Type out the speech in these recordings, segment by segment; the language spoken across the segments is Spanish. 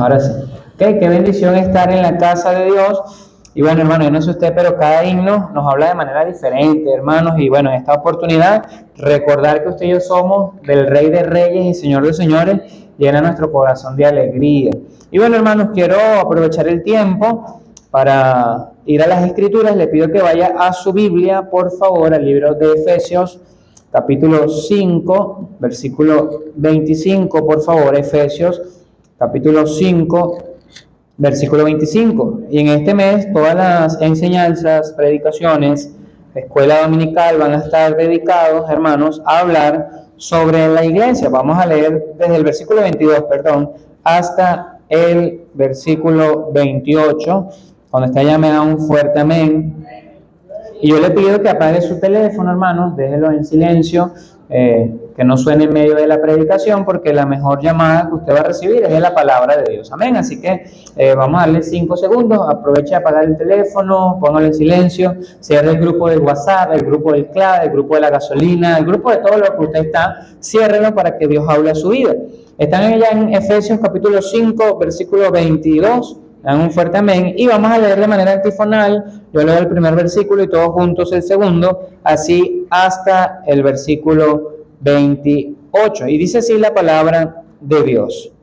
Ahora sí. Ok, qué bendición estar en la casa de Dios. Y bueno, hermano, yo no sé usted, pero cada himno nos habla de manera diferente, hermanos. Y bueno, en esta oportunidad, recordar que usted y yo somos del Rey de Reyes y Señor de Señores, llena nuestro corazón de alegría. Y bueno, hermanos, quiero aprovechar el tiempo para ir a las Escrituras. Le pido que vaya a su Biblia, por favor, al libro de Efesios, capítulo 5, versículo 25, por favor, Efesios, capítulo 5, versículo 25. Y en este mes todas las enseñanzas, predicaciones, escuela dominical van a estar dedicados, hermanos, a hablar sobre la iglesia. Vamos a leer desde el versículo 22, hasta el versículo 28, cuando está llamada un fuerte amén. Y yo le pido que apague su teléfono, hermanos, déjelo en silencio, que no suene en medio de la predicación, porque la mejor llamada que usted va a recibir es de la palabra de Dios. Amén. Así que vamos a darle 5 segundos, aproveche a apagar el teléfono, póngalo en silencio, cierre el grupo de WhatsApp, el grupo del CLAD, el grupo de la gasolina, el grupo de todo lo que usted está, ciérrelo para que Dios hable a su vida. Están ya en Efesios capítulo 5, versículo 22. Dan un fuerte amén y vamos a leer de manera antifonal. Yo leo el primer versículo y todos juntos el segundo, así hasta el versículo 28. Y dice así la palabra de Dios: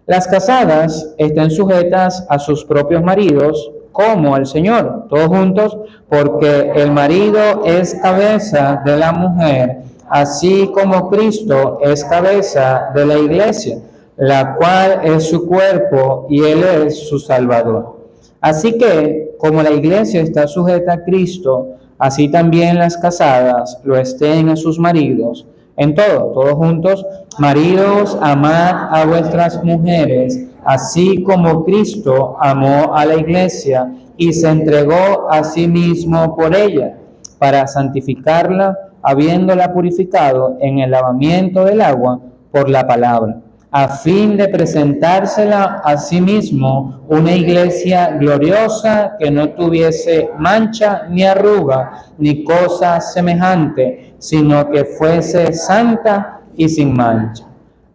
las casadas estén sujetas a sus propios maridos como al Señor, todos juntos, porque el marido es cabeza de la mujer, así como Cristo es cabeza de la iglesia, la cual es su cuerpo y Él es su Salvador. Así que, como la iglesia está sujeta a Cristo, así también las casadas lo estén a sus maridos. En todo, todos juntos: maridos, amad a vuestras mujeres, así como Cristo amó a la iglesia y se entregó a sí mismo por ella, para santificarla, habiéndola purificado en el lavamiento del agua por la palabra, a fin de presentársela a sí mismo una iglesia gloriosa, que no tuviese mancha ni arruga ni cosa semejante, sino que fuese santa y sin mancha.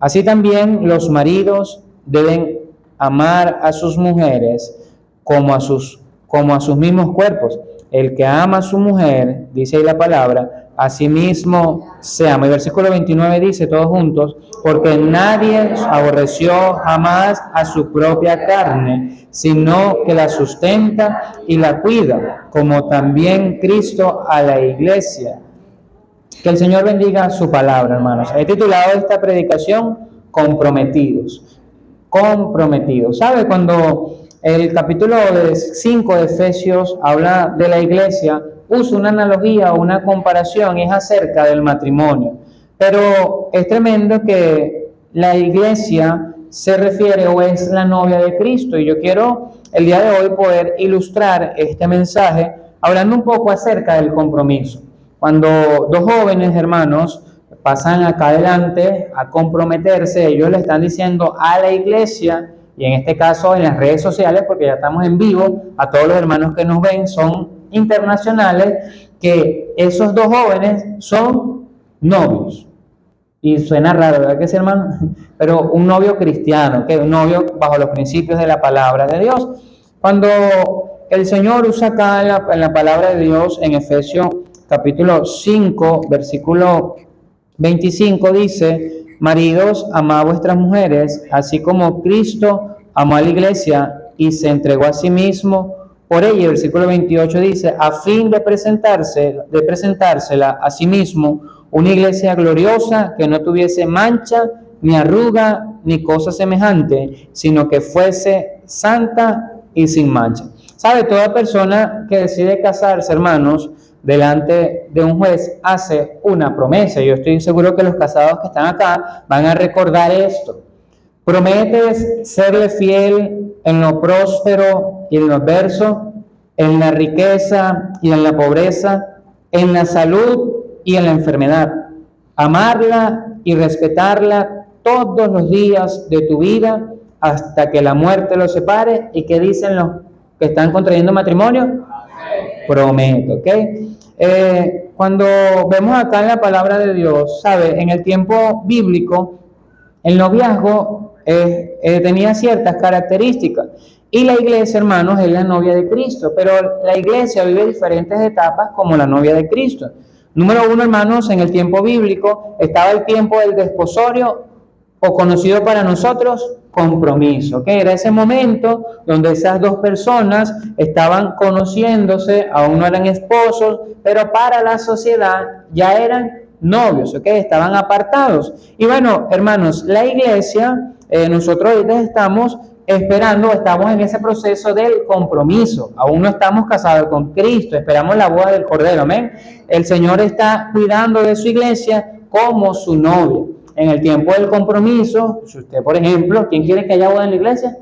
Así también los maridos deben amar a sus mujeres como a sus mismos cuerpos. El que ama a su mujer, dice ahí la palabra, a sí mismo se ama. Y versículo 29 dice, todos juntos: porque nadie aborreció jamás a su propia carne, sino que la sustenta y la cuida, como también Cristo a la iglesia. Que el Señor bendiga su palabra, hermanos. He titulado esta predicación Comprometidos. Comprometidos. ¿Sabe? Cuando el capítulo 5 de Efesios habla de la iglesia, usa una analogía o una comparación, y es acerca del matrimonio. Pero es tremendo que la iglesia se refiere o es la novia de Cristo, y yo quiero el día de hoy poder ilustrar este mensaje hablando un poco acerca del compromiso. Cuando dos jóvenes hermanos pasan acá adelante a comprometerse, ellos le están diciendo a la iglesia, y en este caso en las redes sociales, porque ya estamos en vivo, a todos los hermanos que nos ven son internacionales, que esos dos jóvenes son novios. Y suena raro, ¿verdad que sí, hermano? Pero un novio cristiano, que un novio bajo los principios de la palabra de Dios. Cuando el Señor usa acá en la palabra de Dios, en Efesios capítulo 5, versículo 25, dice: maridos, amad a vuestras mujeres, así como Cristo amó a la iglesia y se entregó a sí mismo por ella. El versículo 28 dice: a fin de presentársela a sí mismo una iglesia gloriosa, que no tuviese mancha, ni arruga, ni cosa semejante, sino que fuese santa y sin mancha. ¿Sabe? Toda persona que decide casarse, hermanos, delante de un juez, hace una promesa. Yo estoy seguro que los casados que están acá van a recordar esto. Prometes serle fiel en lo próspero y en lo adverso, en la riqueza y en la pobreza, en la salud y en la enfermedad, amarla y respetarla todos los días de tu vida hasta que la muerte los separe. ¿Y qué dicen los que están contrayendo matrimonio? Prometo, ¿ok? Cuando vemos acá en la palabra de Dios, ¿sabe? En el tiempo bíblico, El noviazgo tenía ciertas características. Y la iglesia, hermanos, es la novia de Cristo, pero la iglesia vive diferentes etapas como la novia de Cristo. Número uno, hermanos, en el tiempo bíblico estaba el tiempo del desposorio, o conocido para nosotros, compromiso, que era ese momento donde esas dos personas estaban conociéndose, aún no eran esposos, pero para la sociedad ya eran novios, estaban apartados. Y bueno, hermanos, la iglesia, nosotros ahorita estamos esperando, estamos en ese proceso del compromiso, aún no estamos casados con Cristo, esperamos la boda del Cordero, amén. El Señor está cuidando de su iglesia como su novia. En el tiempo del compromiso, si usted, por ejemplo, ¿quién quiere que haya boda en la iglesia?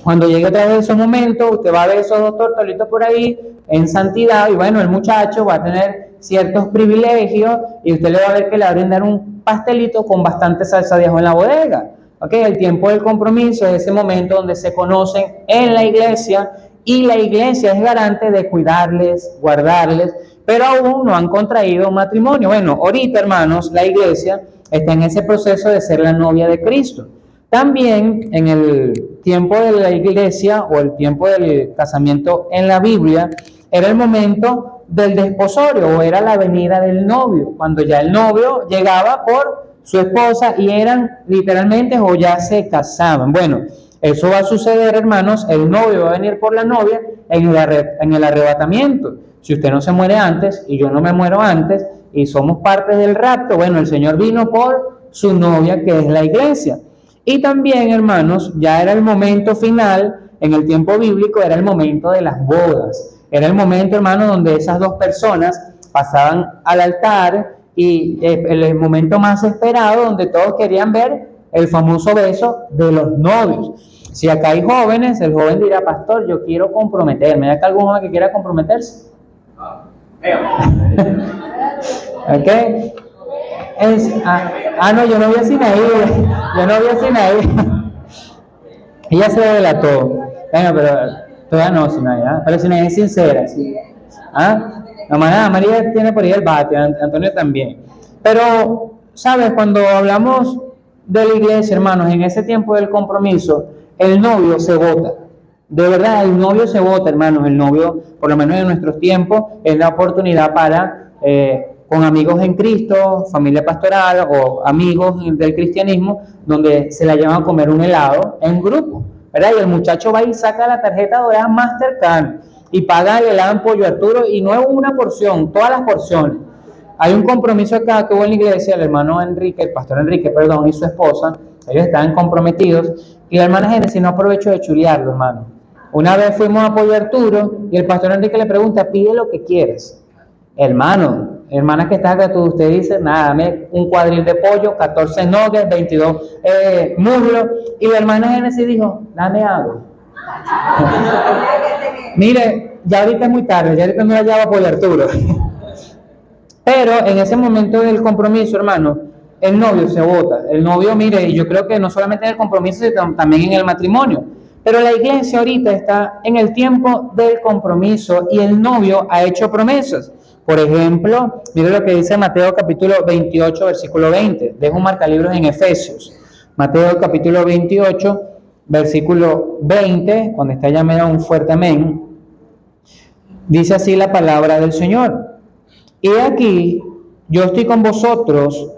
Cuando llegue otra vez ese momento, usted va a ver esos dos tortolitos por ahí en santidad, y bueno, el muchacho va a tener ciertos privilegios, y usted le va a ver que le va a brindar un pastelito con bastante salsa de ajo en la bodega. El tiempo del compromiso es ese momento donde se conocen en la iglesia, y la iglesia es garante de cuidarles, guardarles, pero aún no han contraído un matrimonio. Bueno, ahorita, hermanos, la iglesia está en ese proceso de ser la novia de Cristo. También en el tiempo de la iglesia o el tiempo del casamiento en la Biblia, era el momento del desposorio, o era la venida del novio, cuando ya el novio llegaba por su esposa y eran literalmente o ya se casaban. Bueno, eso va a suceder, hermanos, el novio va a venir por la novia en el arrebatamiento. Si usted no se muere antes y yo no me muero antes y somos parte del rapto, bueno, el Señor vino por su novia, que es la iglesia. Y también, hermanos, ya era el momento final, en el tiempo bíblico, era el momento de las bodas. Era el momento, hermanos, donde esas dos personas pasaban al altar, y el momento más esperado, donde todos querían ver el famoso beso de los novios. Si acá hay jóvenes, el joven dirá: pastor, yo quiero comprometerme. ¿Hay acá algún joven que quiera comprometerse? ¿Ok? No, yo no vi a Sinaí. Yo no vi a Sinaí. Ella se delató. Bueno, pero todavía no, Sinaí. Pero Sinaí es sincera. ¿Sí? La manada María tiene por ahí el bate, Antonio también. Pero, ¿sabes? Cuando hablamos de la iglesia, hermanos, en ese tiempo del compromiso, el novio se vota. De verdad, el novio se vota, hermanos. El novio, por lo menos en nuestros tiempos, es la oportunidad para, con amigos en Cristo, familia pastoral o amigos del cristianismo, donde se la llevan a comer un helado en grupo, ¿verdad? Y el muchacho va y saca la tarjeta dorada Mastercard y paga el helado en Pollo Arturo, y no es una porción, todas las porciones. Hay un compromiso acá que hubo en la iglesia, el hermano Enrique, el pastor Enrique, perdón, y su esposa, ellos estaban comprometidos, y la hermana Génesis no aprovechó de chulearlo, hermano. Una vez fuimos a Pollo Arturo, y el pastor Enrique le pregunta: pide lo que quieres. Hermano, hermana que está acá, usted dice: nada, dame un cuadril de pollo, 14 nuggets, 22 muslos, y la hermana Génesis dijo: dame agua. Mire, ya ahorita es muy tarde, ya ahorita no la lleva a Pollo Arturo. Pero en ese momento del compromiso, hermano, el novio se vota. El novio, mire, y yo creo que no solamente en el compromiso, sino también en el matrimonio. Pero la iglesia ahorita está en el tiempo del compromiso, y el novio ha hecho promesas. Por ejemplo, mire lo que dice Mateo capítulo 28, versículo 20. Dejo un marcalibros en Efesios. Mateo capítulo 28, versículo 20, cuando está ya me da un fuerte amén. Dice así la palabra del Señor: y aquí yo estoy con vosotros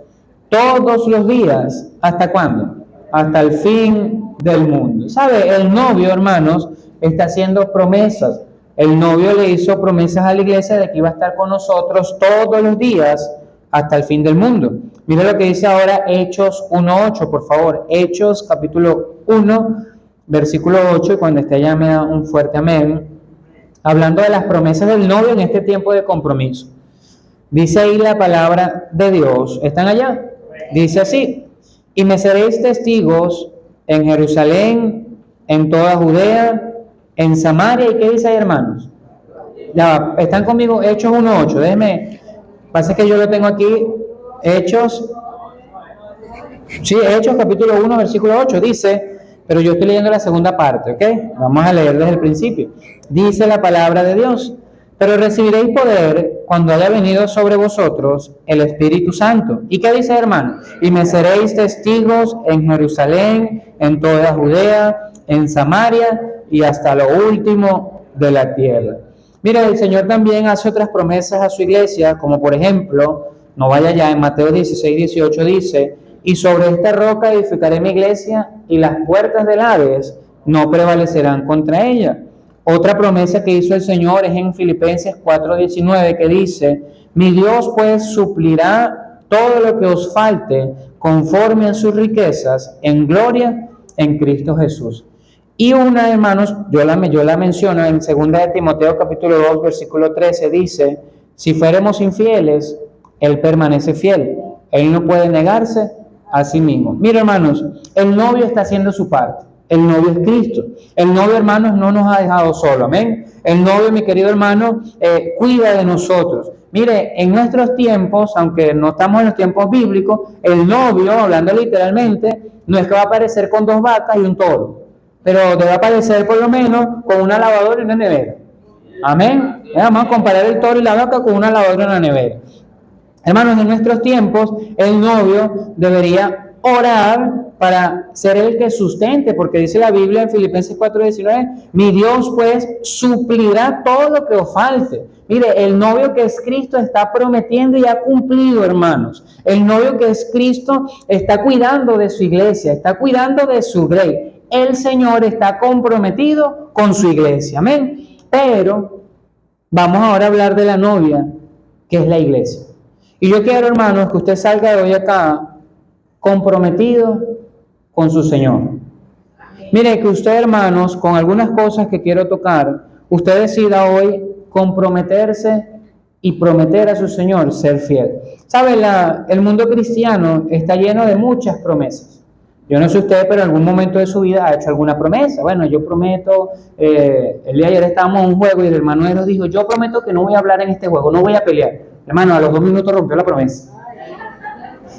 todos los días. ¿Hasta cuándo? Hasta el fin del mundo. ¿Sabe? El novio, hermanos, está haciendo promesas. El novio le hizo promesas a la iglesia de que iba a estar con nosotros todos los días hasta el fin del mundo. Mira lo que dice ahora Hechos 1:8, por favor. Hechos capítulo 1, versículo 8, y cuando esté allá me da un fuerte amén. Hablando de las promesas del novio en este tiempo de compromiso. Dice ahí la palabra de Dios. ¿Están allá? Dice así: y me seréis testigos en Jerusalén, en toda Judea, en Samaria. ¿Y qué dice ahí, hermanos? Ya, ¿están conmigo? Hechos 1:8. Déjenme, pasa que yo lo tengo aquí. Hechos. Sí, Hechos capítulo 1, versículo 8. Dice, pero yo estoy leyendo la segunda parte, ¿ok? Vamos a leer desde el principio. Dice la palabra de Dios: Pero recibiréis poder cuando haya venido sobre vosotros el Espíritu Santo. ¿Y qué dice, hermano? Y me seréis testigos en Jerusalén, en toda Judea, en Samaria y hasta lo último de la tierra. Mira, el Señor también hace otras promesas a su iglesia, como por ejemplo, no vaya ya, en Mateo 16, 18 dice, y sobre esta roca edificaré mi iglesia y las puertas del Hades no prevalecerán contra ella. Otra promesa que hizo el Señor es en Filipenses 4:19 que dice, mi Dios pues suplirá todo lo que os falte conforme a sus riquezas en gloria en Cristo Jesús. Y una, hermanos, yo la menciono en 2 de Timoteo capítulo 2 versículo 13, dice, si fuéramos infieles, Él permanece fiel. Él no puede negarse a sí mismo. Mira, hermanos, el novio está haciendo su parte. El novio es Cristo. El novio, hermanos, no nos ha dejado solo. Amén. El novio, mi querido hermano, cuida de nosotros. Mire, en nuestros tiempos, aunque no estamos en los tiempos bíblicos, el novio, hablando literalmente, no es que va a aparecer con 2 vacas y un toro, pero debe aparecer por lo menos con una lavadora y una nevera. Amén. Vamos a comparar el toro y la vaca con una lavadora y una nevera. Hermanos, en nuestros tiempos, el novio debería orar para ser el que sustente, porque dice la Biblia en Filipenses 4:19, mi Dios pues suplirá todo lo que os falte. Mire, el novio que es Cristo está prometiendo y ha cumplido, hermanos. El novio que es Cristo está cuidando de su iglesia, está cuidando de su grey. El Señor está comprometido con su iglesia, amén. Pero vamos ahora a hablar de la novia, que es la iglesia. Y yo quiero, hermanos, que usted salga de hoy acá comprometido con su Señor. Mire, que usted, hermanos, con algunas cosas que quiero tocar, usted decida hoy comprometerse y prometer a su Señor ser fiel. ¿Sabe? El mundo cristiano está lleno de muchas promesas. Yo no sé usted, pero en algún momento de su vida ha hecho alguna promesa. Bueno, yo prometo, el día de ayer estábamos en un juego y el hermano Eros dijo, yo prometo que no voy a hablar en este juego, no voy a pelear. Hermano, a los 2 minutos rompió la promesa.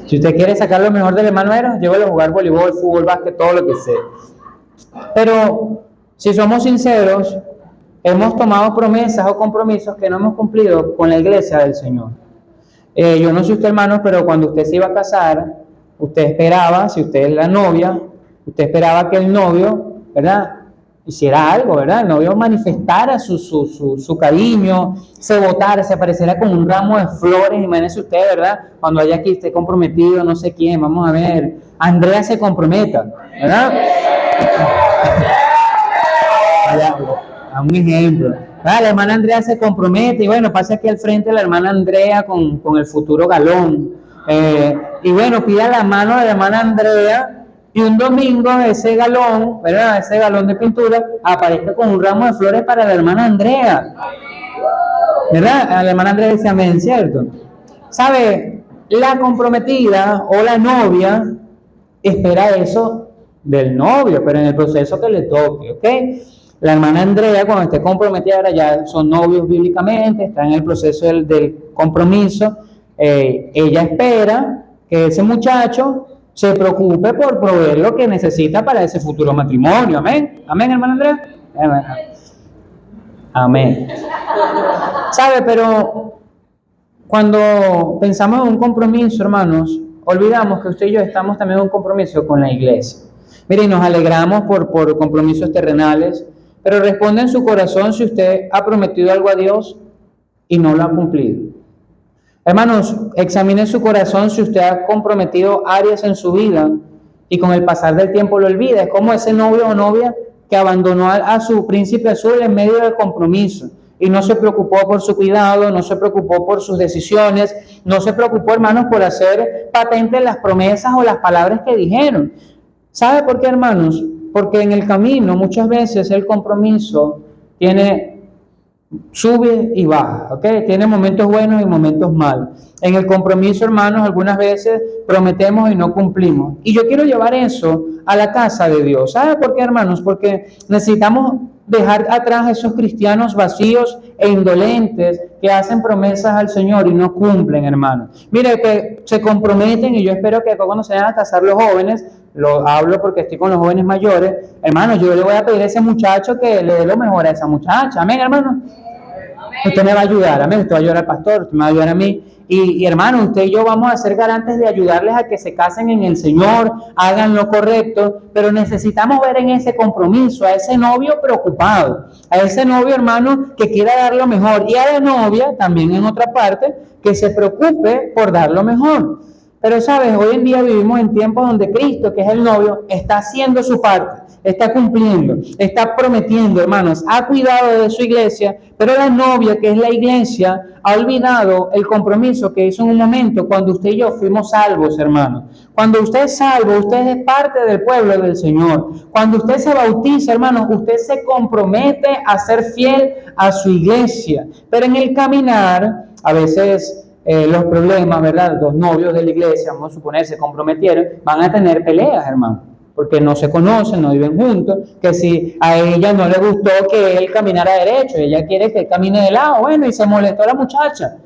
Si usted quiere sacar lo mejor del hermano Eros, llévelo a jugar voleibol, fútbol, básquet, todo lo que sea. Pero si somos sinceros, hemos tomado promesas o compromisos que no hemos cumplido con la iglesia del Señor. Yo no sé usted, hermano, pero cuando usted se iba a casar, usted esperaba, si usted es la novia, usted esperaba que el novio, ¿verdad?, hiciera algo, ¿verdad? El novio manifestara su cariño, se botara, se apareciera con un ramo de flores. Imagínese usted, ¿verdad? Cuando haya aquí esté comprometido, no sé quién, vamos a ver, Andrea se comprometa, ¿verdad? A un ejemplo. La hermana Andrea se compromete y bueno, pasa aquí al frente la hermana Andrea con el futuro galón. Y bueno, pida la mano de la hermana Andrea y un domingo ese galón, ¿verdad? Ese galón de pintura aparezca con un ramo de flores para la hermana Andrea. ¿Verdad? La hermana Andrea dice amén, ¿cierto? ¿Sabe? La comprometida o la novia espera eso del novio, pero en el proceso que le toque, ¿ok? La hermana Andrea, cuando esté comprometida, ahora ya son novios bíblicamente, está en el proceso del compromiso, ella espera que ese muchacho se preocupe por proveer lo que necesita para ese futuro matrimonio. Amén. Amén, hermana Andrea. Amén. ¿Sabe? Pero cuando pensamos en un compromiso, hermanos, olvidamos que usted y yo estamos también en un compromiso con la iglesia. Miren, nos alegramos por compromisos terrenales, pero responde en su corazón si usted ha prometido algo a Dios y no lo ha cumplido. Hermanos, examine su corazón si usted ha comprometido áreas en su vida y con el pasar del tiempo lo olvida. Es como ese novio o novia que abandonó a su príncipe azul en medio del compromiso y no se preocupó por su cuidado, no se preocupó por sus decisiones, no se preocupó, hermanos, por hacer patentes las promesas o las palabras que dijeron. ¿Sabe por qué, hermanos? Porque en el camino muchas veces el compromiso sube y baja, ¿ok? Tiene momentos buenos y momentos malos. En el compromiso, hermanos, algunas veces prometemos y no cumplimos. Y yo quiero llevar eso a la casa de Dios. ¿Sabe por qué, hermanos? Porque necesitamos dejar atrás a esos cristianos vacíos e indolentes que hacen promesas al Señor y no cumplen, hermanos. Mire, que se comprometen, y yo espero que cuando se vayan a casar los jóvenes, lo hablo porque estoy con los jóvenes mayores, hermanos, yo le voy a pedir a ese muchacho que le dé lo mejor a esa muchacha. Amén, hermanos. Usted me va a ayudar, amén. Usted va a ayudar al pastor, usted me va a ayudar a mí. Y hermano, usted y yo vamos a ser garantes de ayudarles a que se casen en el Señor, hagan lo correcto, pero necesitamos ver en ese compromiso a ese novio preocupado, a ese novio, hermano, que quiera dar lo mejor, y a la novia, también en otra parte, que se preocupe por dar lo mejor. Pero sabes, hoy en día vivimos en tiempos donde Cristo, que es el novio, está haciendo su parte, está cumpliendo, está prometiendo, hermanos, ha cuidado de su iglesia, pero la novia, que es la iglesia, ha olvidado el compromiso que hizo en un momento cuando usted y yo fuimos salvos, hermanos. Cuando usted es salvo, usted es parte del pueblo del Señor. Cuando usted se bautiza, hermanos, usted se compromete a ser fiel a su iglesia. Pero en el caminar, a veces los problemas, ¿verdad? Los novios de la iglesia, vamos a suponer, se comprometieron, van a tener peleas, hermano, porque no se conocen, no viven juntos, que si a ella no le gustó que él caminara derecho, ella quiere que él camine de lado, bueno, y se molestó la muchacha.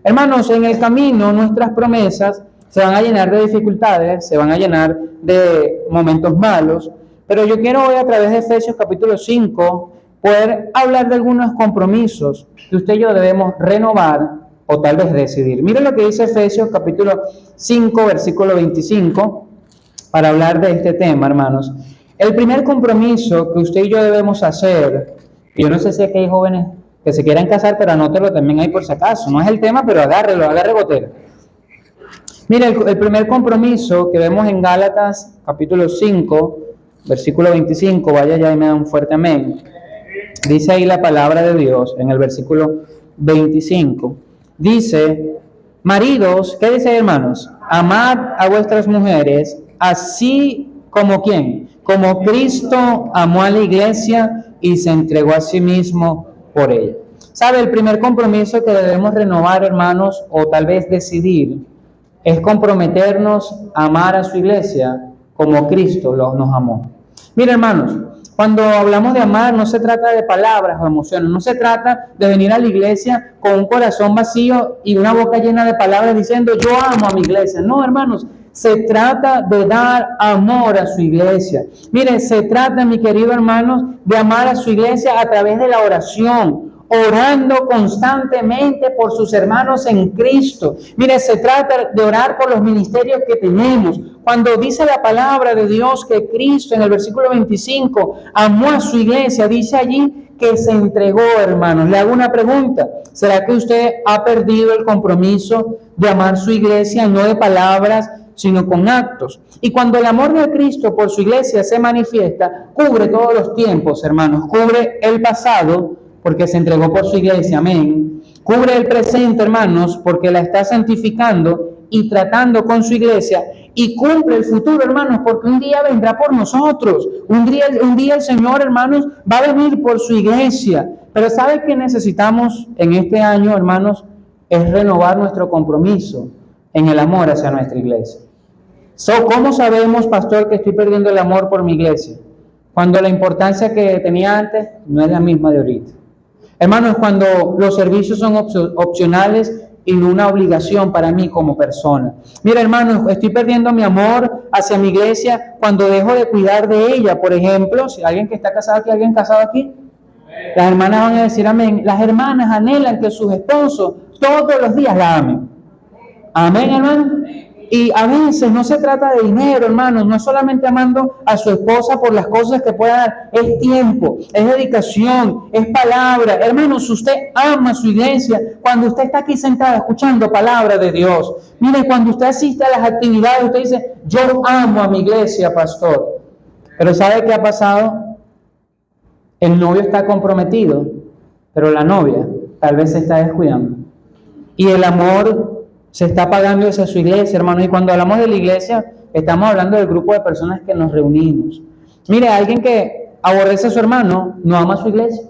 Hermanos, en el camino nuestras promesas se van a llenar de dificultades, se van a llenar de momentos malos, pero yo quiero hoy a través de Efesios capítulo 5 poder hablar de algunos compromisos que usted y yo debemos renovar o tal vez decidir. Miren lo que dice Efesios capítulo 5, versículo 25, para hablar de este tema, hermanos. El primer compromiso que usted y yo debemos hacer, yo no sé si aquí hay jóvenes que se quieran casar, pero anótelo también ahí por si acaso, no es el tema, pero agárrelo, agarre gotera. Mire, el primer compromiso que vemos en Gálatas capítulo 5, versículo 25, vaya ya y me da un fuerte amén. Dice ahí la palabra de Dios en el versículo 25. Dice, maridos, ¿qué dice, hermanos? Amad a vuestras mujeres, así como ¿quién? Como Cristo amó a la iglesia y se entregó a sí mismo por ella. ¿Sabe? El primer compromiso que debemos renovar, hermanos, o tal vez decidir, es comprometernos a amar a su iglesia como Cristo nos amó. Mira, hermanos, cuando hablamos de amar, no se trata de palabras o emociones, no se trata de venir a la iglesia con un corazón vacío y una boca llena de palabras diciendo yo amo a mi iglesia. No, hermanos, se trata de dar amor a su iglesia. Mire, se trata, mi querido hermanos, de amar a su iglesia a través de la oración, orando constantemente por sus hermanos en Cristo. Mire, se trata de orar por los ministerios que tenemos. Cuando dice la palabra de Dios que Cristo en el versículo 25 amó a su iglesia, dice allí que se entregó, hermanos. Le hago una pregunta. ¿Será que usted ha perdido el compromiso de amar su iglesia, no de palabras, sino con actos? Y cuando el amor de Cristo por su iglesia se manifiesta, cubre todos los tiempos, hermanos. Cubre el pasado, porque se entregó por su iglesia, amén. Cubre el presente, hermanos, porque la está santificando y tratando con su iglesia. Y cumple el futuro, hermanos, porque un día vendrá por nosotros. Un día el Señor, hermanos, va a venir por su iglesia. Pero ¿sabe qué necesitamos en este año, hermanos? Es renovar nuestro compromiso en el amor hacia nuestra iglesia. ¿Cómo sabemos, pastor, que estoy perdiendo el amor por mi iglesia? Cuando la importancia que tenía antes no es la misma de ahorita. Hermanos, cuando los servicios son opcionales y no una obligación para mí como persona. Mira, hermanos, estoy perdiendo mi amor hacia mi iglesia cuando dejo de cuidar de ella. Por ejemplo, si alguien que está casado aquí, alguien casado aquí, las hermanas van a decir amén. Las hermanas anhelan que sus esposos todos los días la amen. Amén, hermano. Y a veces no se trata de dinero, hermanos, no es solamente amando a su esposa por las cosas que pueda dar, es tiempo, es dedicación, es palabra. Hermanos, usted ama a su iglesia cuando usted está aquí sentado escuchando palabra de Dios. Mire, cuando usted asiste a las actividades, usted dice, yo amo a mi iglesia, pastor. Pero ¿sabe qué ha pasado? El novio está comprometido, pero la novia tal vez se está descuidando. Y el amor se está pagando hacia su iglesia, hermanos. Y cuando hablamos de la iglesia, estamos hablando del grupo de personas que nos reunimos. Mire, alguien que aborrece a su hermano, no ama a su iglesia.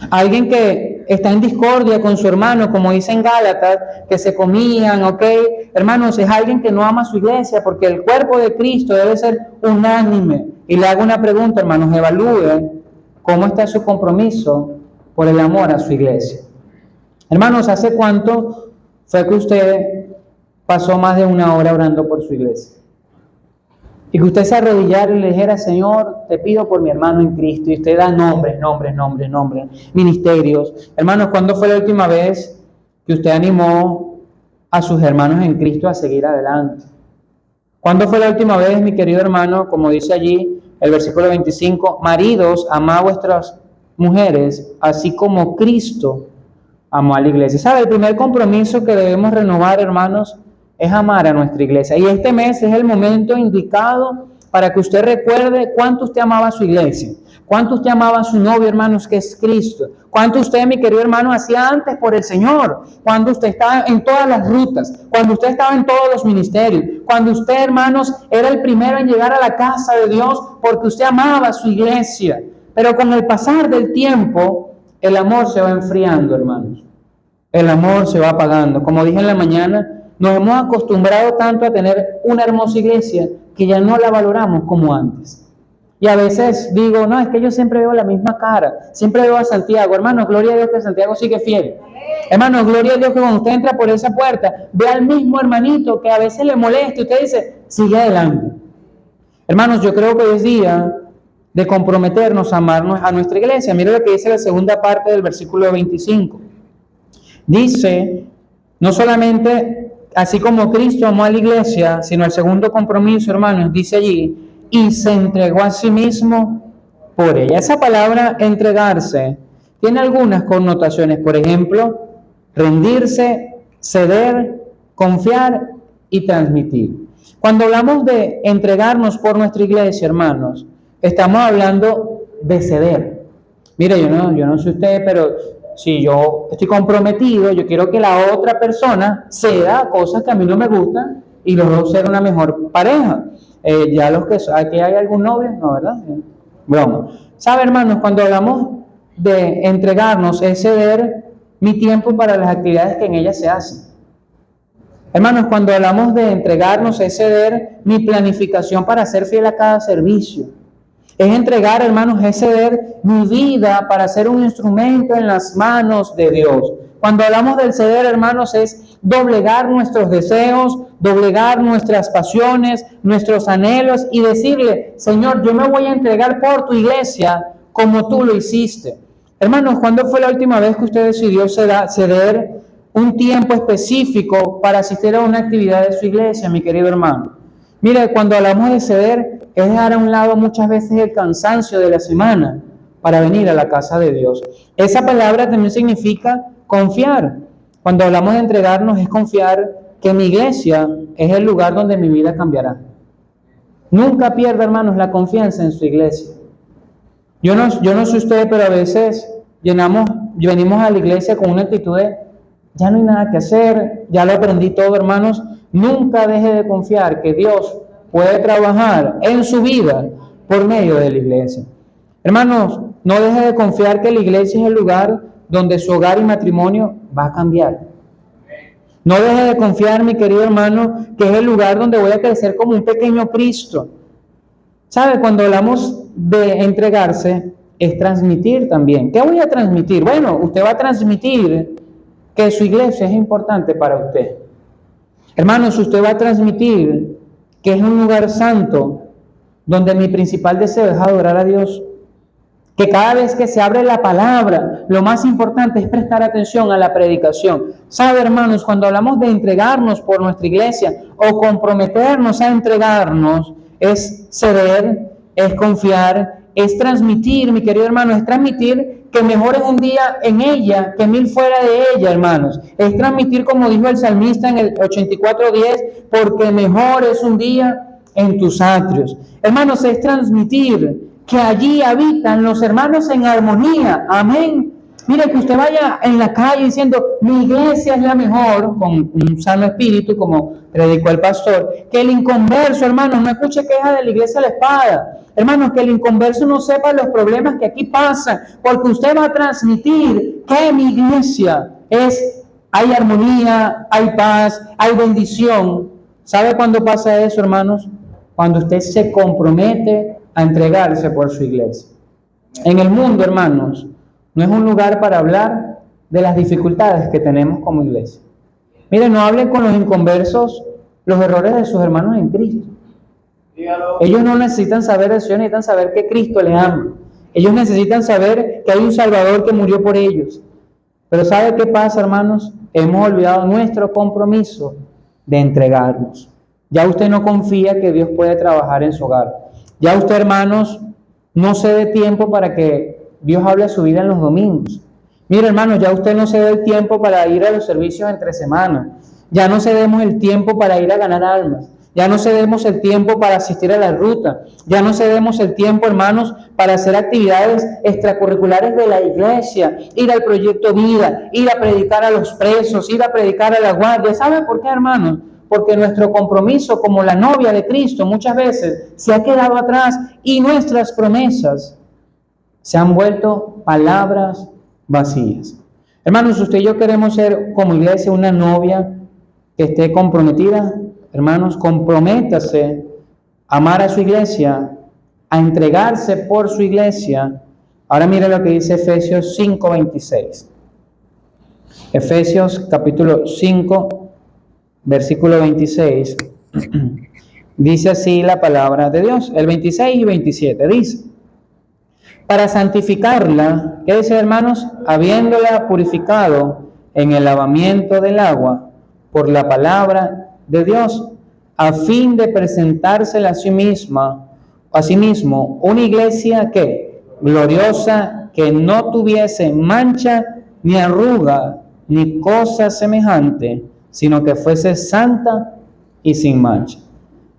Alguien que está en discordia con su hermano, como dice en Gálatas, que se comían, ¿ok? Hermanos, es alguien que no ama a su iglesia, porque el cuerpo de Cristo debe ser unánime. Y le hago una pregunta, hermanos, evalúen cómo está su compromiso por el amor a su iglesia. Hermanos, ¿hace cuánto fue que usted pasó más de una hora orando por su iglesia? Y que usted se arrodillara y le dijera: Señor, te pido por mi hermano en Cristo. Y usted da nombres, ministerios. Hermanos, ¿cuándo fue la última vez que usted animó a sus hermanos en Cristo a seguir adelante? ¿Cuándo fue la última vez, mi querido hermano, como dice allí el versículo 25, maridos, amad a vuestras mujeres, así como Cristo amó a la iglesia? ¿Sabe? El primer compromiso que debemos renovar, hermanos, es amar a nuestra iglesia. Y este mes es el momento indicado para que usted recuerde cuánto usted amaba a su iglesia, cuánto usted amaba a su novio, hermanos, que es Cristo, cuánto usted, mi querido hermano, hacía antes por el Señor, cuando usted estaba en todas las rutas, cuando usted estaba en todos los ministerios, cuando usted, hermanos, era el primero en llegar a la casa de Dios porque usted amaba a su iglesia. Pero con el pasar del tiempo, el amor se va enfriando, hermanos. El amor se va apagando. Como dije en la mañana, nos hemos acostumbrado tanto a tener una hermosa iglesia que ya no la valoramos como antes. Y a veces digo: no, es que yo siempre veo la misma cara, siempre veo a Santiago. Hermano, gloria a Dios que Santiago sigue fiel. Hermano, gloria a Dios que cuando usted entra por esa puerta, ve al mismo hermanito que a veces le molesta y usted dice: sigue adelante. Hermanos, yo creo que hoy es día de comprometernos a amarnos a nuestra iglesia. Mira lo que dice la segunda parte del versículo 25. Dice, no solamente así como Cristo amó a la iglesia, sino el segundo compromiso, hermanos, dice allí, y se entregó a sí mismo por ella. Esa palabra entregarse tiene algunas connotaciones, por ejemplo, rendirse, ceder, confiar y transmitir. Cuando hablamos de entregarnos por nuestra iglesia, hermanos, estamos hablando de ceder. Mire, yo no sé usted, pero si yo estoy comprometido, yo quiero que la otra persona ceda cosas que a mí no me gustan y los dos ser una mejor pareja. Ya los que aquí hay algún novio, ¿no, verdad? Broma. ¿Sabe, hermanos? Cuando hablamos de entregarnos, es ceder mi tiempo para las actividades que en ella se hacen. Hermanos, cuando hablamos de entregarnos, es ceder mi planificación para ser fiel a cada servicio. Es entregar, hermanos, es ceder mi vida para ser un instrumento en las manos de Dios. Cuando hablamos del ceder, hermanos, es doblegar nuestros deseos, doblegar nuestras pasiones, nuestros anhelos y decirle: Señor, yo me voy a entregar por tu iglesia como tú lo hiciste. Hermanos, ¿cuándo fue la última vez que usted decidió ceder un tiempo específico para asistir a una actividad de su iglesia, mi querido hermano? Mire, cuando hablamos de ceder, es dejar a un lado muchas veces el cansancio de la semana para venir a la casa de Dios. Esa palabra también significa confiar. Cuando hablamos de entregarnos, es confiar que mi iglesia es el lugar donde mi vida cambiará. Nunca pierda, hermanos, la confianza en su iglesia. Yo no sé usted, pero a veces venimos a la iglesia con una actitud de: ya no hay nada que hacer, ya lo aprendí todo, hermanos. Nunca deje de confiar que Dios puede trabajar en su vida por medio de la iglesia. Hermanos, no deje de confiar que la iglesia es el lugar donde su hogar y matrimonio va a cambiar. No deje de confiar, mi querido hermano, que es el lugar donde voy a crecer como un pequeño Cristo. ¿Sabe? Cuando hablamos de entregarse, es transmitir también. ¿Qué voy a transmitir? Bueno, usted va a transmitir que su iglesia es importante para usted. Hermanos, usted va a transmitir que es un lugar santo donde mi principal deseo es adorar a Dios. Que cada vez que se abre la palabra, lo más importante es prestar atención a la predicación. ¿Sabe, hermanos? Cuando hablamos de entregarnos por nuestra iglesia o comprometernos a entregarnos, es ceder, es confiar, es transmitir, mi querido hermano, es transmitir que mejor es un día en ella que 1000 fuera de ella, hermanos. Es transmitir, como dijo el salmista en el 84:10, porque mejor es un día en tus atrios. Hermanos, es transmitir que allí habitan los hermanos en armonía. Amén. Mire, que usted vaya en la calle diciendo: mi iglesia es la mejor, con un sano espíritu, como predicó el pastor. Que el inconverso, hermanos, no escuche quejas de la iglesia a la espada. Hermanos, que el inconverso no sepa los problemas que aquí pasan, porque usted va a transmitir que mi iglesia hay armonía, hay paz, hay bendición. ¿Sabe cuándo pasa eso, hermanos? Cuando usted se compromete a entregarse por su iglesia. En el mundo, hermanos, no es un lugar para hablar de las dificultades que tenemos como iglesia. Miren, no hablen con los inconversos los errores de sus hermanos en Cristo. Ellos no necesitan saber eso, ellos necesitan saber que Cristo les ama. Ellos necesitan saber que hay un Salvador que murió por ellos. Pero ¿sabe qué pasa, hermanos? Hemos olvidado nuestro compromiso de entregarnos. Ya usted no confía que Dios puede trabajar en su hogar. Ya usted, hermanos, no se dé tiempo para que Dios hable a su vida en los domingos. Mire, hermanos, ya usted no se dé el tiempo para ir a los servicios entre semanas. Ya no cedemos el tiempo para ir a ganar almas. Ya no cedemos el tiempo para asistir a la ruta. Ya no cedemos el tiempo, hermanos, para hacer actividades extracurriculares de la iglesia. Ir al proyecto Vida, ir a predicar a los presos, ir a predicar a la guardia. ¿Sabe por qué, hermanos? Porque nuestro compromiso como la novia de Cristo muchas veces se ha quedado atrás y nuestras promesas se han vuelto palabras vacías. Hermanos, usted y yo queremos ser como iglesia una novia que esté comprometida. Hermanos, comprométase a amar a su iglesia, a entregarse por su iglesia. Ahora mire lo que dice Efesios 5:26. Efesios capítulo 5, versículo 26. Dice así la palabra de Dios. El 26 y 27 dice: para santificarla, ¿qué dice, hermanos? Habiéndola purificado en el lavamiento del agua por la palabra de Dios, a fin de presentársela a sí mismo, una iglesia que gloriosa, que no tuviese mancha, ni arruga, ni cosa semejante, sino que fuese santa y sin mancha.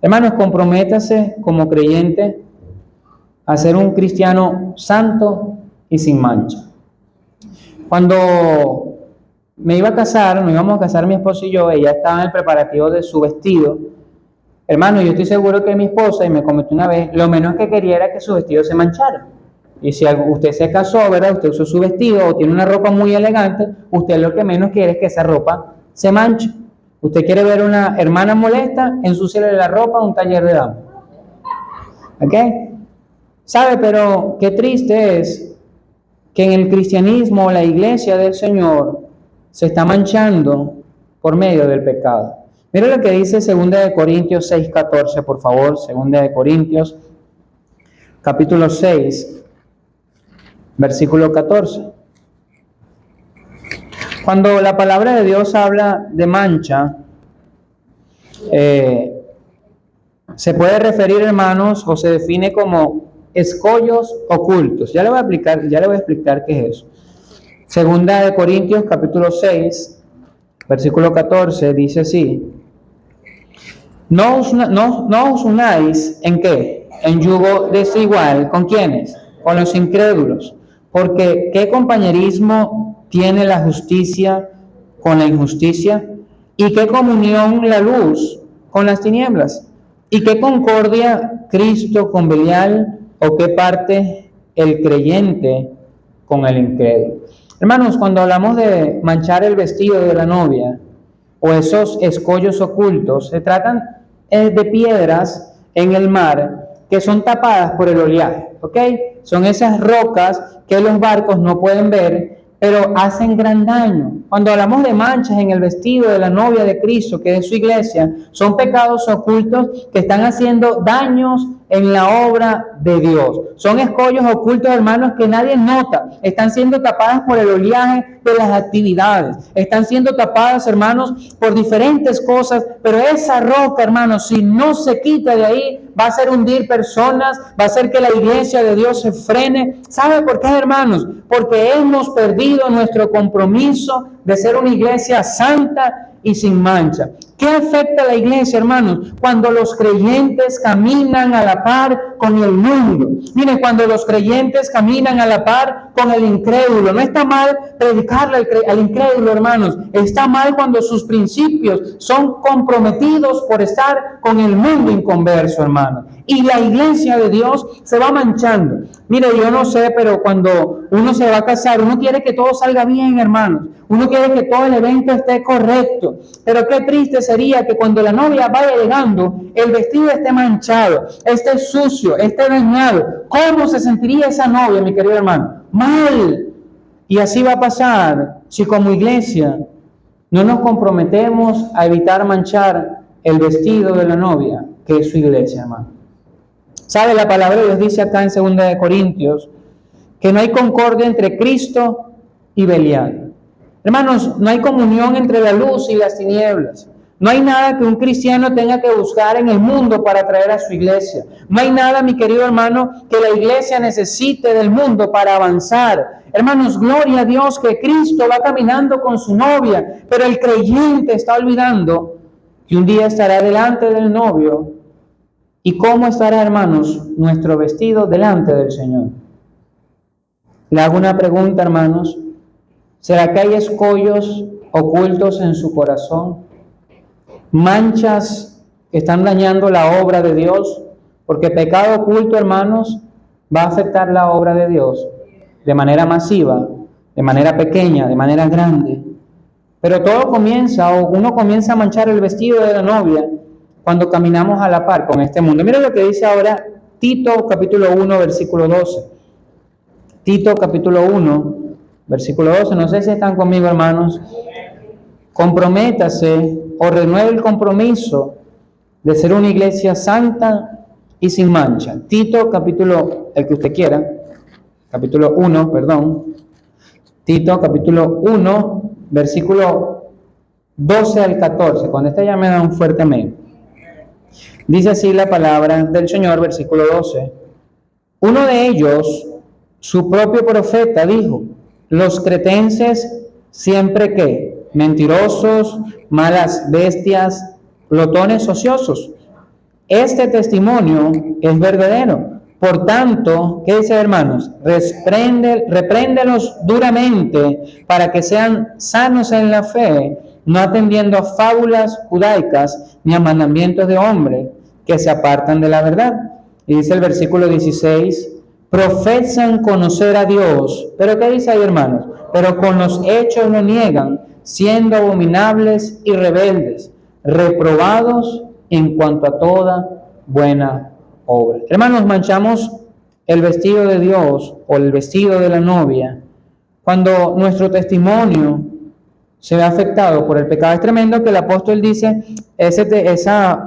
Hermanos, comprométase como creyente a ser un cristiano santo y sin mancha. Cuando nos íbamos a casar mi esposo y yo, ella estaba en el preparativo de su vestido. Hermano, yo estoy seguro que mi esposa, y me comentó una vez, lo menos que quería era que su vestido se manchara. Y si usted se casó, ¿verdad? Usted usó su vestido o tiene una ropa muy elegante, usted lo que menos quiere es que esa ropa se manche. Usted quiere ver una hermana molesta, ensúciale la ropa a un taller de damas. ¿Ok? ¿Sabe? Pero qué triste es que en el cristianismo la iglesia del Señor se está manchando por medio del pecado. Mira lo que dice 2 de Corintios 6:14, por favor. 2 de Corintios, capítulo 6, versículo 14. Cuando la palabra de Dios habla de mancha, se puede referir, hermanos, o se define como escollos ocultos. Ya le voy a explicar qué es eso. 2 de Corintios, capítulo 6, versículo 14, dice así: No os unáis ¿en qué? En yugo desigual. ¿Con quiénes? Con los incrédulos. Porque ¿qué compañerismo tiene la justicia con la injusticia? ¿Y qué comunión la luz con las tinieblas? ¿Y qué concordia Cristo con Belial? ¿O qué parte el creyente con el incrédulo? Hermanos, cuando hablamos de manchar el vestido de la novia o esos escollos ocultos, se tratan de piedras en el mar que son tapadas por el oleaje, ¿ok? Son esas rocas que los barcos no pueden ver, pero hacen gran daño. Cuando hablamos de manchas en el vestido de la novia de Cristo, que es su iglesia, son pecados ocultos que están haciendo daños en la obra de Dios. Son escollos ocultos, hermanos, que nadie nota. Están siendo tapadas por el oleaje de las actividades. Están siendo tapadas, hermanos, por diferentes cosas. Pero esa roca, hermanos, si no se quita de ahí, va a hacer hundir personas, va a hacer que la iglesia de Dios se frene. ¿Sabe por qué, hermanos? Porque hemos perdido nuestro compromiso de ser una iglesia santa y sin mancha. ¿Qué afecta a la iglesia, hermanos? Cuando los creyentes caminan a la par con el mundo. Miren, cuando los creyentes caminan a la par con el incrédulo. No está mal predicarle al incrédulo, hermanos. Está mal cuando sus principios son comprometidos por estar con el mundo inconverso, hermanos. Y la iglesia de Dios se va manchando. Mire, yo no sé, pero cuando uno se va a casar, uno quiere que todo salga bien, hermanos. Uno quiere que todo el evento esté correcto. Pero qué triste sería que cuando la novia vaya llegando, el vestido esté manchado, esté sucio, esté dañado. ¿Cómo se sentiría esa novia, mi querido hermano? Mal. Y así va a pasar si como iglesia no nos comprometemos a evitar manchar el vestido de la novia, que es su iglesia, hermano. ¿Sabe? La palabra de Dios dice acá en 2 Corintios que no hay concordia entre Cristo y Belial. Hermanos, no hay comunión entre la luz y las tinieblas. No hay nada que un cristiano tenga que buscar en el mundo para traer a su iglesia. No hay nada, mi querido hermano, que la iglesia necesite del mundo para avanzar. Hermanos, gloria a Dios que Cristo va caminando con su novia, pero el creyente está olvidando que un día estará delante del novio. ¿Y cómo estará, hermanos, nuestro vestido delante del Señor? Le hago una pregunta, hermanos. ¿Será que hay escollos ocultos en su corazón? Manchas que están dañando la obra de Dios, porque pecado oculto, hermanos, va a afectar la obra de Dios de manera masiva, de manera pequeña, de manera grande. Pero todo comienza, o uno comienza a manchar el vestido de la novia cuando caminamos a la par con este mundo. Mira lo que dice ahora Tito capítulo 1, versículo 12. Tito capítulo 1, versículo 12. No sé si están conmigo, hermanos. Comprométase o renueve el compromiso de ser una iglesia santa y sin mancha. Tito capítulo, el que usted quiera, capítulo 1, perdón. Tito capítulo 1, versículo 12 al 14. Cuando esta ya me da un fuerte amén. Dice así la palabra del Señor, versículo 12. Uno de ellos, su propio profeta, dijo: los cretenses siempre que mentirosos, malas bestias, glotones ociosos. Este testimonio es verdadero. Por tanto, ¿qué dice, hermanos? Repréndelos duramente para que sean sanos en la fe, no atendiendo a fábulas judaicas ni a mandamientos de hombres que se apartan de la verdad. Y dice el versículo 16, profesan conocer a Dios. ¿Pero qué dice ahí, hermanos? Pero con los hechos lo niegan, siendo abominables y rebeldes, reprobados en cuanto a toda buena obra. Hermanos, manchamos el vestido de Dios o el vestido de la novia cuando nuestro testimonio se ve afectado por el pecado. Es tremendo que el apóstol dice esas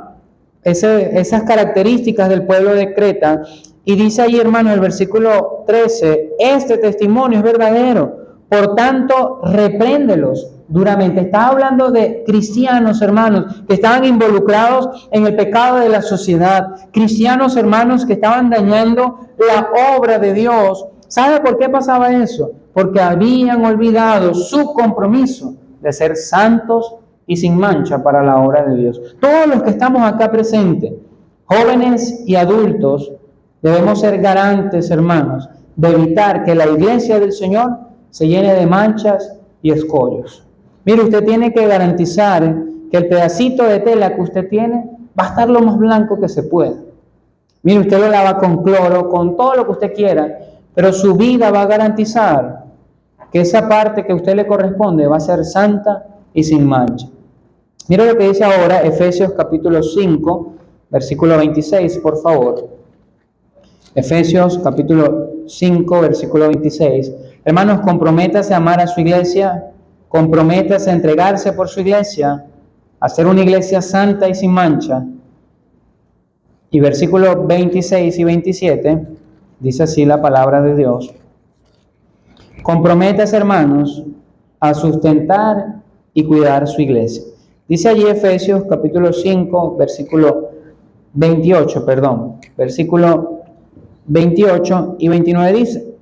características del pueblo de Creta, y dice ahí, hermano, el versículo 13, este testimonio es verdadero, por tanto, repréndelos duramente. Está hablando de cristianos, hermanos, que estaban involucrados en el pecado de la sociedad. Cristianos, hermanos, que estaban dañando la obra de Dios. ¿Sabe por qué pasaba eso? Porque habían olvidado su compromiso de ser santos y sin mancha para la obra de Dios. Todos los que estamos acá presentes, jóvenes y adultos, debemos ser garantes, hermanos, de evitar que la iglesia del Señor se llene de manchas y escollos. Mire, usted tiene que garantizar que el pedacito de tela que usted tiene va a estar lo más blanco que se pueda. Mire, usted lo lava con cloro, con todo lo que usted quiera, pero su vida va a garantizar que esa parte que a usted le corresponde va a ser santa y sin mancha. Mire lo que dice ahora Efesios capítulo 5, versículo 26, por favor. Efesios capítulo 5, versículo 26. Hermanos, comprométase a amar a su iglesia, comprométase a entregarse por su iglesia, a ser una iglesia santa y sin mancha. Y versículos 26 y 27, dice así la palabra de Dios. Comprométase, hermanos, a sustentar y cuidar su iglesia. Dice allí Efesios capítulo 5, versículo 28, versículo 28 y 29 dice: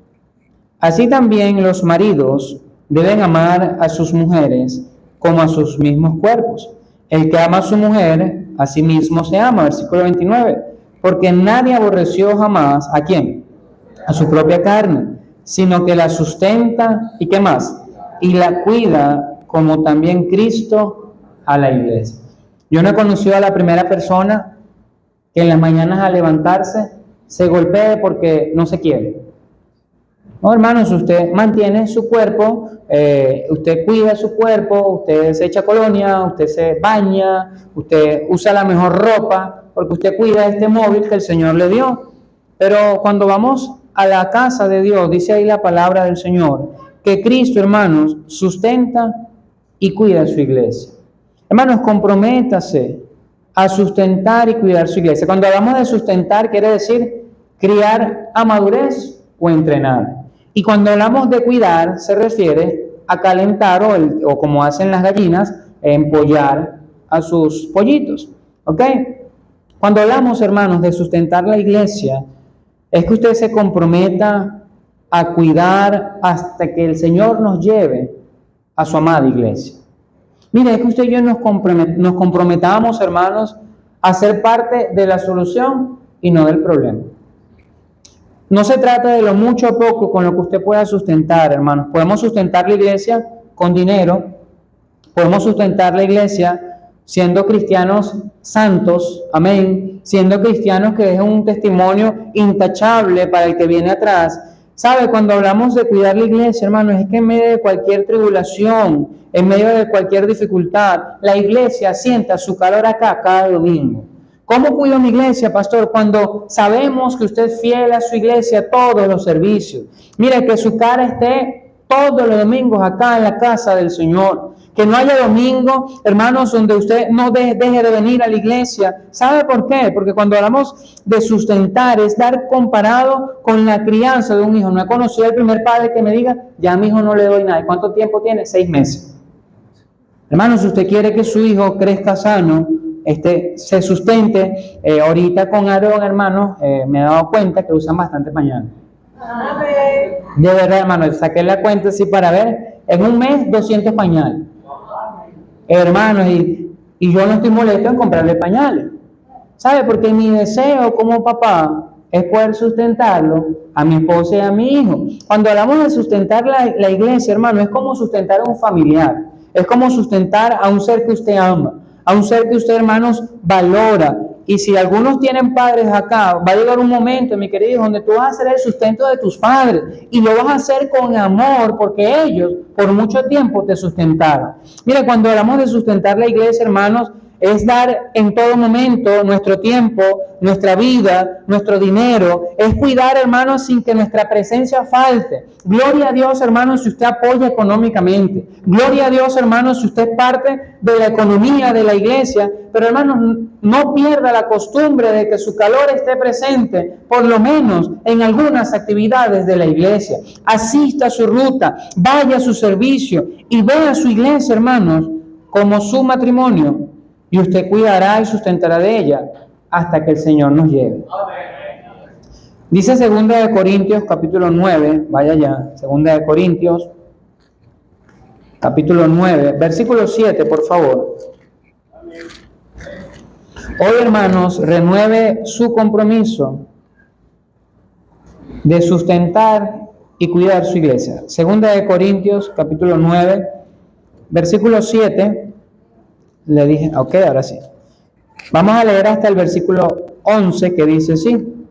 así también los maridos deben amar a sus mujeres como a sus mismos cuerpos. El que ama a su mujer, a sí mismo se ama. Versículo 29. Porque nadie aborreció jamás, ¿a quién? A su propia carne, sino que la sustenta, ¿y qué más? Y la cuida, como también Cristo a la iglesia. Yo no he conocido a la primera persona que en las mañanas al levantarse se golpee porque no se quiere. No, hermanos, usted mantiene su cuerpo, usted cuida su cuerpo, usted se echa colonia, usted se baña, usted usa la mejor ropa, porque usted cuida este móvil que el Señor le dio. Pero cuando vamos a la casa de Dios, dice ahí la palabra del Señor, que Cristo, hermanos, sustenta y cuida su iglesia. Hermanos, comprométase a sustentar y cuidar su iglesia. Cuando hablamos de sustentar, quiere decir criar a madurez o entrenar. Y cuando hablamos de cuidar, se refiere a calentar o como hacen las gallinas, empollar a sus pollitos. ¿Ok? Cuando hablamos, hermanos, de sustentar la iglesia, es que usted se comprometa a cuidar hasta que el Señor nos lleve a su amada iglesia. Mire, es que usted y yo nos comprometamos, hermanos, a ser parte de la solución y no del problema. No se trata de lo mucho o poco con lo que usted pueda sustentar, hermanos. Podemos sustentar la iglesia con dinero, podemos sustentar la iglesia siendo cristianos santos, amén, siendo cristianos que dejen un testimonio intachable para el que viene atrás. ¿Sabe? Cuando hablamos de cuidar la iglesia, hermanos, es que en medio de cualquier tribulación, en medio de cualquier dificultad, la iglesia sienta su calor acá cada domingo. ¿Cómo cuido mi iglesia, pastor? Cuando sabemos que usted es fiel a su iglesia, todos los servicios. Mire, que su cara esté todos los domingos acá en la casa del Señor. Que no haya domingo, hermanos, donde usted no deje de venir a la iglesia. ¿Sabe por qué? Porque cuando hablamos de sustentar, es dar comparado con la crianza de un hijo. No he conocido al primer padre que me diga, ya a mi hijo no le doy nada. ¿Cuánto tiempo tiene? 6 meses. Hermanos, si usted quiere que su hijo crezca sano, se sustente, ahorita con Aarón, hermanos, me he dado cuenta que usan bastante pañal. De verdad, hermano, saqué la cuenta así para ver, en un mes 200 pañales. Hermanos, y yo no estoy molesto en comprarle pañales. ¿Sabe? Porque mi deseo como papá es poder sustentarlo a mi esposa y a mi hijo. Cuando hablamos de sustentar la iglesia, hermano, es como sustentar a un familiar. Es como sustentar a un ser que usted ama, a un ser que usted, hermanos, valora. Y si algunos tienen padres acá, va a llegar un momento, mi querido hijo, donde tú vas a hacer el sustento de tus padres y lo vas a hacer con amor porque ellos por mucho tiempo te sustentaron. Mira, cuando hablamos de sustentar la iglesia, hermanos, es dar en todo momento nuestro tiempo, nuestra vida, nuestro dinero. Es cuidar, hermanos, sin que nuestra presencia falte. Gloria a Dios, hermanos, si usted apoya económicamente. Gloria a Dios, hermanos, si usted es parte de la economía de la iglesia. Pero, hermanos, no pierda la costumbre de que su calor esté presente, por lo menos en algunas actividades de la iglesia. Asista a su ruta, vaya a su servicio y vea a su iglesia, hermanos, como su matrimonio. Y usted cuidará y sustentará de ella hasta que el Señor nos lleve. Dice 2 Corintios capítulo 9, vaya ya, 2 Corintios capítulo 9, versículo 7, por favor. Hoy, hermanos, renueve su compromiso de sustentar y cuidar su iglesia. 2 Corintios capítulo 9, versículo 7. Le dije, ok, ahora sí. Vamos a leer hasta el versículo 11 que dice así.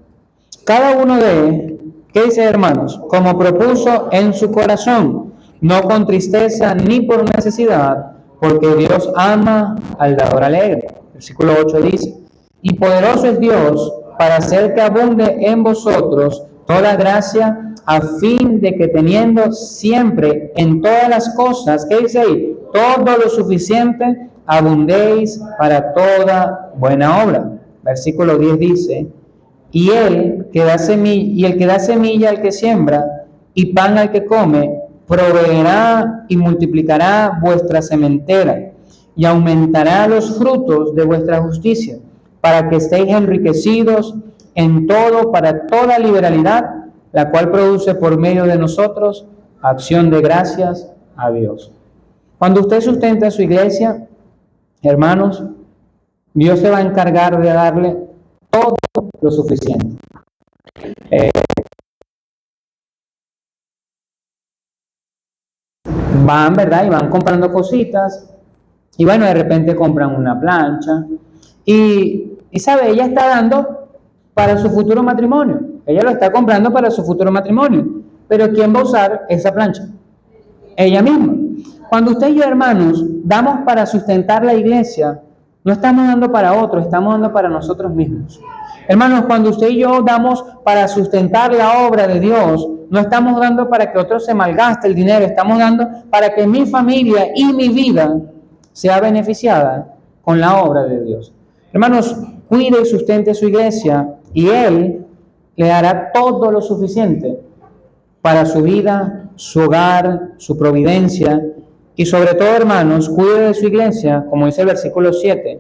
Cada uno de, ¿qué dice, hermanos? Como propuso en su corazón, no con tristeza ni por necesidad, porque Dios ama al dador alegre. Versículo 8 dice, y poderoso es Dios para hacer que abunde en vosotros toda gracia, a fin de que teniendo siempre en todas las cosas, ¿qué dice ahí? Todo lo suficiente, abundéis para toda buena obra. Versículo 10 dice, y el que da semilla al que siembra, y pan al que come, proveerá y multiplicará vuestra sementera, y aumentará los frutos de vuestra justicia, para que estéis enriquecidos en todo para toda liberalidad, la cual produce por medio de nosotros acción de gracias a Dios. Cuando usted sustenta su iglesia, hermanos, Dios se va a encargar de darle todo lo suficiente. Van, ¿verdad? Y van comprando cositas. Y bueno, de repente compran una plancha. Y sabe, ella está dando para su futuro matrimonio. Ella lo está comprando para su futuro matrimonio. Pero ¿quién va a usar esa plancha? Ella misma. Cuando usted y yo, hermanos, damos para sustentar la iglesia, no estamos dando para otros, estamos dando para nosotros mismos. Hermanos, cuando usted y yo damos para sustentar la obra de Dios, no estamos dando para que otros se malgaste el dinero, estamos dando para que mi familia y mi vida sea beneficiada con la obra de Dios. Hermanos, cuide y sustente su iglesia y Él le dará todo lo suficiente para su vida, su hogar, su providencia y sobre todo, hermanos, cuide de su iglesia, como dice el versículo 7,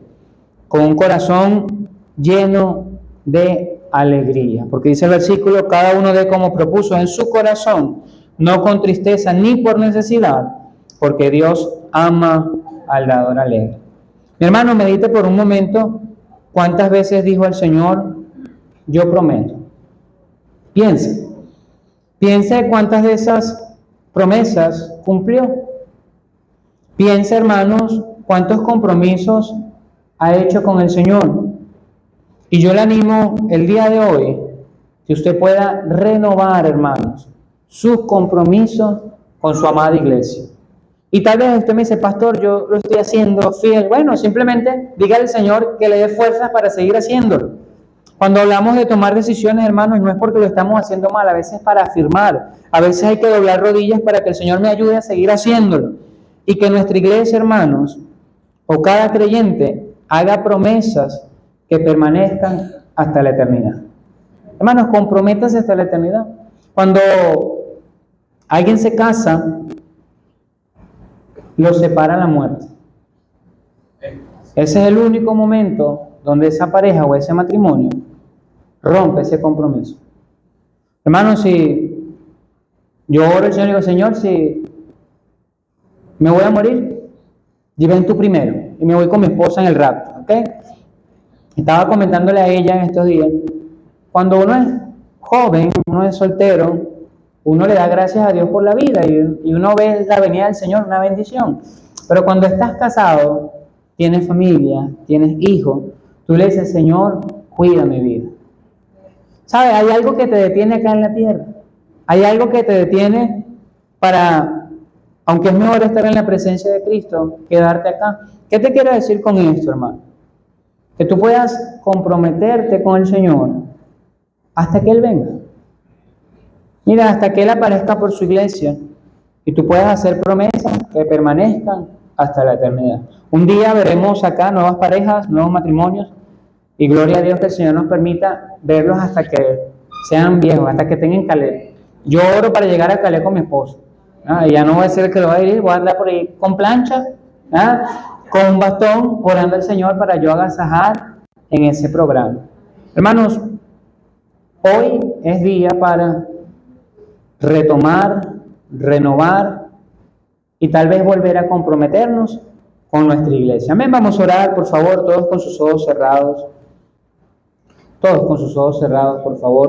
con un corazón lleno de alegría. Porque dice el versículo, cada uno dé como propuso en su corazón, no con tristeza ni por necesidad, porque Dios ama al dador alegre. Mi hermano, medite por un momento cuántas veces dijo el Señor, yo prometo. Piense cuántas de esas promesas cumplió. Piense, hermanos, cuántos compromisos ha hecho con el Señor. Y yo le animo el día de hoy que usted pueda renovar, hermanos, sus compromisos con su amada iglesia. Y tal vez usted me dice, pastor, yo lo estoy haciendo fiel. Bueno, simplemente dígale al Señor que le dé fuerzas para seguir haciéndolo. Cuando hablamos de tomar decisiones, hermanos, no es porque lo estamos haciendo mal, a veces para afirmar. A veces hay que doblar rodillas para que el Señor me ayude a seguir haciéndolo. Y que nuestra iglesia, hermanos, o cada creyente, haga promesas que permanezcan hasta la eternidad. Hermanos, comprométase hasta la eternidad. Cuando alguien se casa, lo separa la muerte. Ese es el único momento donde esa pareja o ese matrimonio rompe ese compromiso. Hermanos, si yo oro al Señor y digo, Señor, si me voy a morir, ven tú primero y me voy con mi esposa en el rapto, ¿ok? Estaba comentándole a ella en estos días, cuando uno es joven, uno es soltero, uno le da gracias a Dios por la vida y uno ve la venida del Señor, una bendición. Pero cuando estás casado, tienes familia, tienes hijos, tú le dices, Señor, cuida mi vida. ¿Sabes? Hay algo que te detiene acá en la tierra. Hay algo que te detiene para, aunque es mejor estar en la presencia de Cristo, quedarte acá. ¿Qué te quiero decir con esto, hermano? Que tú puedas comprometerte con el Señor hasta que Él venga. Mira, hasta que Él aparezca por su iglesia y tú puedas hacer promesas que permanezcan hasta la eternidad. Un día veremos acá nuevas parejas, nuevos matrimonios y gloria a Dios que el Señor nos permita verlos hasta que sean viejos, hasta que tengan Caleb. Yo oro para llegar a Caleb con mi esposo. Y ya no voy a ser el que lo va a ir, voy a andar por ahí con plancha, con un bastón, orando al Señor para yo agasajar en ese programa. Hermanos, hoy es día para retomar, renovar y tal vez volver a comprometernos con nuestra iglesia. Amén, vamos a orar, por favor, todos con sus ojos cerrados. Todos con sus ojos cerrados, por favor.